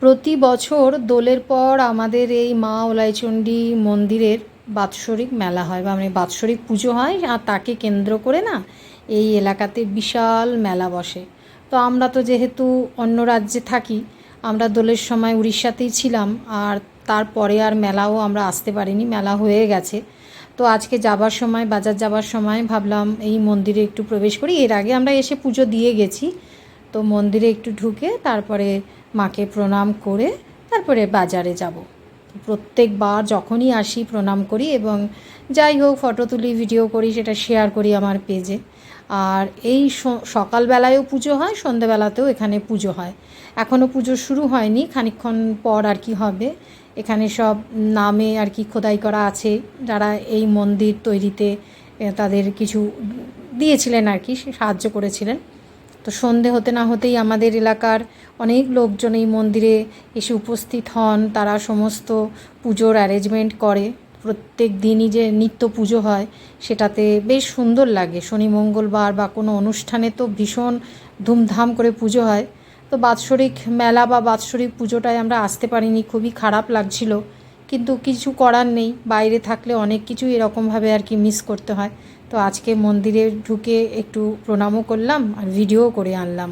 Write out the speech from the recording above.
প্রতি বছর দোলের পর আমাদের এই মা ওলাইচণ্ডী মন্দিরের বাৎসরিক মেলা হয় বা মানে বাৎসরিক পুজো হয়, আর তাকে কেন্দ্র করে না এই এলাকাতে বিশাল মেলা বসে। তো আমরা তো যেহেতু অন্য রাজ্যে থাকি, আমরা দোলের সময় উড়িষ্যাতেই ছিলাম, আর তারপরে আর মেলাও আমরা আসতে পারিনি, মেলা হয়ে গেছে। তো আজকে যাবার সময়, বাজার যাবার সময় ভাবলাম এই মন্দিরে একটু প্রবেশ করি। এর আগে আমরা এসে পুজো দিয়ে গেছি, তো মন্দিরে একটু ঢুকে তারপরে মাকে প্রণাম করে তারপরে বাজারে যাব। প্রত্যেকবার যখনই আসি প্রণাম করি এবং যাই হোক ফটো তুলি, ভিডিও করি, সেটা শেয়ার করি আমার পেজে। আর এই সকালবেলায়ও পুজো হয়, সন্ধেবেলাতেও এখানে পুজো হয়। এখনও পুজো শুরু হয়নি, খানিকক্ষণ পর আর কি হবে। এখানে সব নামে আর কি খোদাই করা আছে, যারা এই মন্দির তৈরিতে তাদের কিছু দিয়েছিলেন আর কি, সাহায্য করেছিলেন। তো সন্ধে হতে না হতেই আমাদের এলাকার অনেক লোকজন এই মন্দিরে এসে উপস্থিত হন। তারা সমস্ত পুজোর অ্যারেঞ্জমেন্ট করে। প্রত্যেক দিনই যে নিত্য পুজো হয় সেটাতে বেশ সুন্দর লাগে। শনি মঙ্গলবার বা কোনো অনুষ্ঠানে তো ভীষণ ধুমধাম করে পুজো হয়। তো বাৎসরিক মেলা বা বাৎসরিক পুজোটায় আমরা আসতে পারিনি, খুবই খারাপ লাগছিল, কিন্তু কিছু করার নেই। বাইরে থাকলে অনেক কিছু এরকমভাবে আর কি মিস করতে হয়। তো আজকে মন্দিরে ঢুকে একটু প্রণামও করলাম আর ভিডিও করে আনলাম।